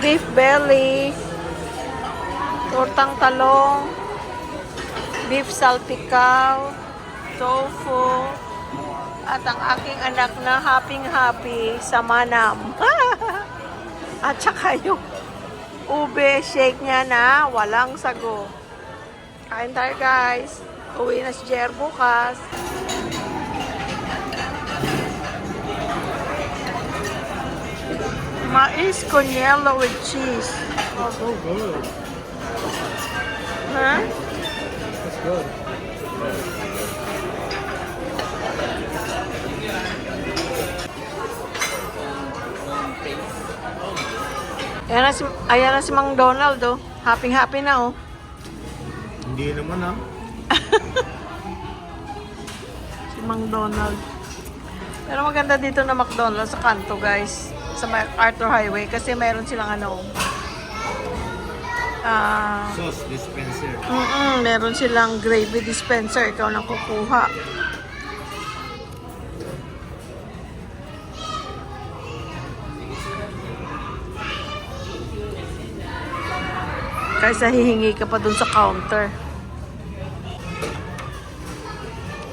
beef belly, tortang talong, beef salpikaw, tofu, at ang aking anak na happy sa Manam. At saka yung ube shake niya na walang sago. Kain tayo guys. Uwi na si Jer bukas. Mais con yellow with cheese. Oh, so good. Huh? That's good. Ayan na si Mang Donald, oh. Happy na, oh. Hindi naman ah. Si Mang Donald. Pero maganda dito na McDonald's sa kanto, guys. Sa Arthur Highway. Kasi meron silang ano. Sauce dispenser. Meron silang gravy dispenser. Ikaw nang kukuha. Kaysa hihingi ka pa dun sa counter.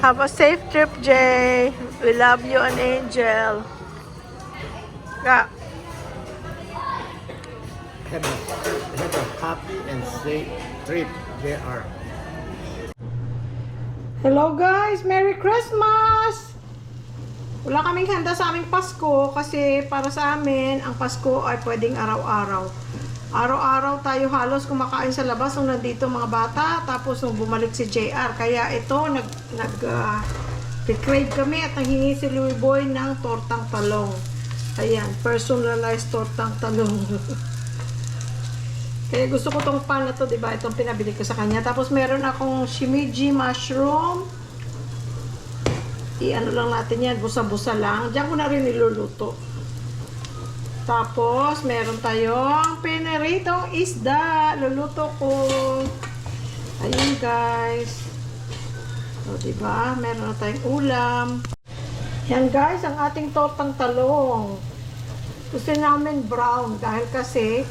Have a safe trip, Jay. We love you, an angel. Ka. Have a happy and safe trip, JR. Hello guys! Merry Christmas! Wala kaming handa sa aming Pasko kasi para sa amin, ang Pasko ay pwedeng araw-araw. Araw-araw tayo halos kumakain sa labas nung nandito mga bata, tapos nung bumalik si JR. Kaya ito, crave kami at nanghingi si Louie Boy ng tortang talong. Ayan, personalized tortang talong. Kaya gusto ko tong pan na to, diba? Itong pinabili ko sa kanya. Tapos meron akong shimiji mushroom. I-ano lang natin yan, busa-busa lang. Diyan ko na rin niluluto. Tapos, meron tayong pinaritong isda. Luluto ko. Ayun, guys. So, diba? Meron na tayong ulam. Yan, guys, ang ating tortang talong. Gusto namin brown dahil kasi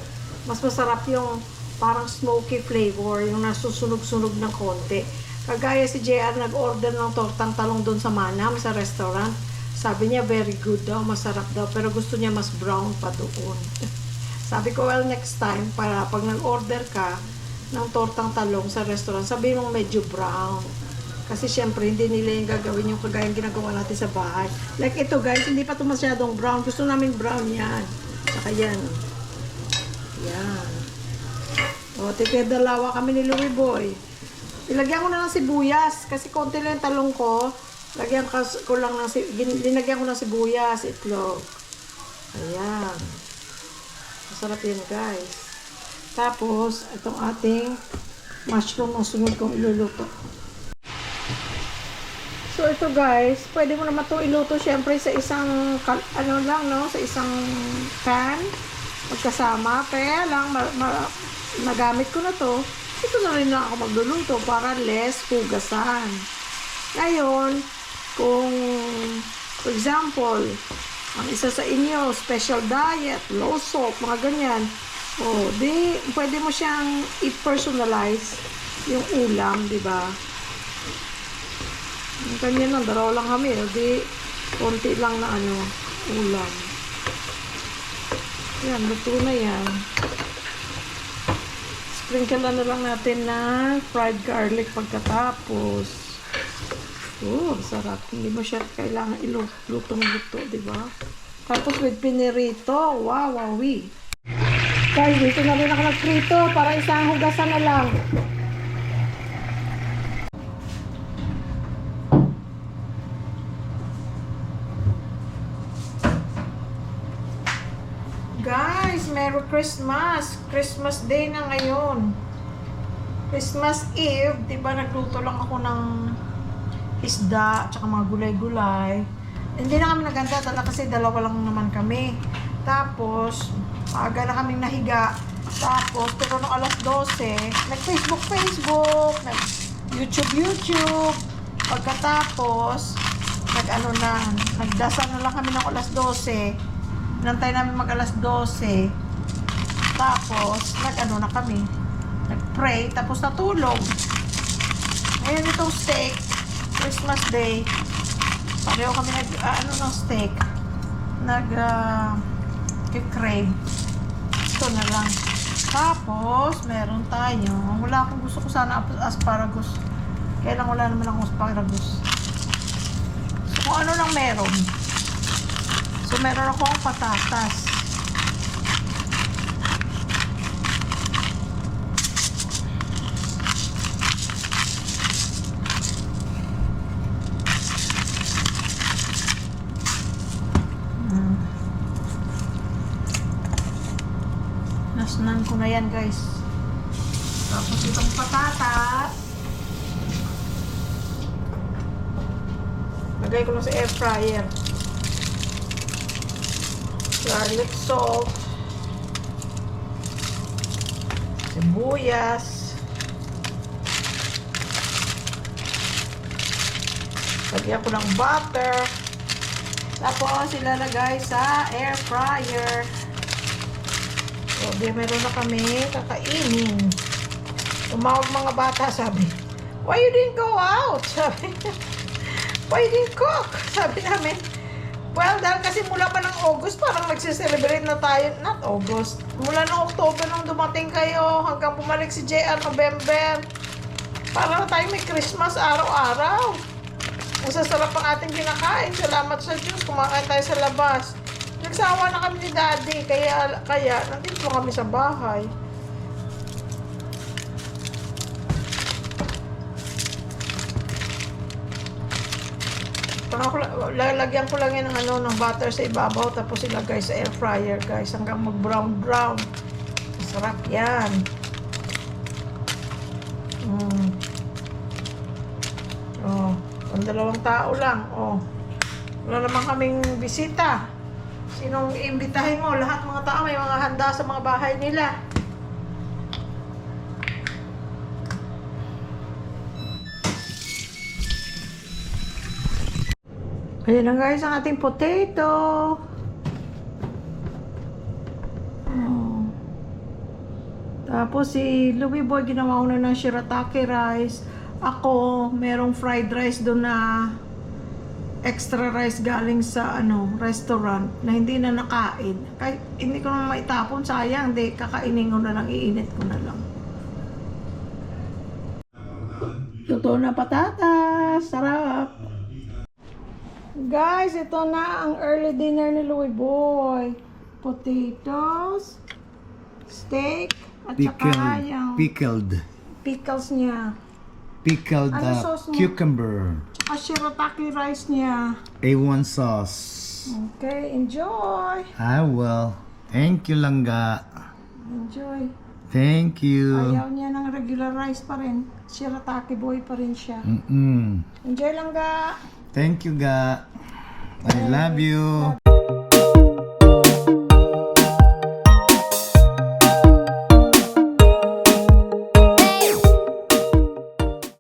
mas masarap yung parang smoky flavor, yung nasusunog-sunog ng konti. Kagaya si JR nag-order ng tortang talong doon sa Manam, sa restaurant. Sabi niya, very good daw, masarap daw, pero gusto niya mas brown pa doon. Sabi ko, well, next time, para pag nag-order ka ng tortang talong sa restaurant, sabihin mong medyo brown. Kasi syempre, hindi nila yung gagawin yung kagayang ginagawa natin sa bahay. Like ito guys, hindi pa ito masyadong brown. Gusto namin brown yan. Saka yan. Yan. O, dalawa kami ni Louie Boy. Ilagyan ko na ng sibuyas. Kasi konti lang yung talong ko. Linagyan ko ng sibuyas, itlog. Ayan. Masarap yan guys. Tapos, itong ating mushroom ang sunod kong iluluto. So ito guys, pwede mo naman ito iluto syempre sa isang, sa isang pan, magkasama. Kaya lang, nagamit ko na to. Ito na rin lang ako magluluto para less hugasan. Ngayon, kung, for example, ang isa sa inyo, special diet, low salt, mga ganyan, di, pwede mo siyang i-personalize yung ulam, di ba? Ganyan lang, dalawa lang kami. Di, konti lang na ulam. Yan, luto na yan. Sprinkle na lang natin ng fried garlic pagkatapos. Sarap. Hindi mo siya kailangan ilutong-luto, di ba? Tapos with pinirito. Wow, wowie. Guys, dito na rin ako nagprito para isang hugasan na lang. Guys, Merry Christmas! Christmas Day na ngayon. Christmas Eve, diba nagluto lang ako ng isda, tsaka mga gulay-gulay. Hindi na kami naganda talaga kasi dalawa lang naman kami. Tapos, maaga na kaming nahiga. Tapos, pero nung alas 12, nag-Facebook, nag-YouTube. Pagkatapos, nagdasal na lang kami ng alas 12. Nantay namin mag alas 12. Tapos, nag-ano na kami. Nag-pray, tapos natulog. Ngayon itong steak, Christmas Day, pareho kami nag-ano ng steak. Nag-crave. Ito na lang. Tapos, meron tayo. Wala akong gusto ko sana asparagus. Kaya lang wala naman akong asparagus. So, kung ano lang meron. So, meron akong patatas. Nasnan ko na yan, guys. Tapos itong patatas, lagay ko lang sa air fryer. Garlic salt, sibuyas, lagyan ko ng butter, tapos ilalagay sa air fryer. So, meron na kami kakainin. Tumawag mga bata, sabi, why you didn't go out? Sabi, why you didn't cook? Sabi namin, well, dahil kasi mula pa ng August, parang nagsiselebrate na tayo, not August, mula ng October nung dumating kayo, hanggang bumalik si JR November, para na tayo may Christmas araw-araw. Ang sasarap ang ating kinakain. Salamat sa Diyos, kumakain tayo sa labas. Nagsawa na kami ni Daddy, kaya nandito kami sa bahay. Lalagyan ko lang yan ng butter sa ibabaw, tapos ilagay sa air fryer, guys, hanggang mag-brown. Masarap yan. Oh, ang 2 tao lang. Oh, wala naman kaming bisita. Sinong iimbitahin mo? Lahat mga tao may mga handa sa mga bahay nila. Ayan na, guys, ang ating potato. Oh. Tapos si Louie Boy ginawa ko na ng shirataki rice. Ako, merong fried rice doon na extra rice galing sa restaurant na hindi na nakain. Kahit hindi ko naman maitapon, sayang, hindi, kakainin ko na lang, iinit ko na lang. Totoo na patatas, sarap. Guys, ito na ang early dinner ni Louie Boy. Potatoes, steak, at saka yung pickles niya. Pickled sauce niya? cucumber. Shirataki rice niya. A1 sauce. Okay, enjoy. I will. Thank you, Langga. Enjoy. Thank you. Ayaw niya ng regular rice pa rin. Shirataki boy pa rin siya. Mm-mm. Enjoy lang, ga. Thank you, Ga. I love you.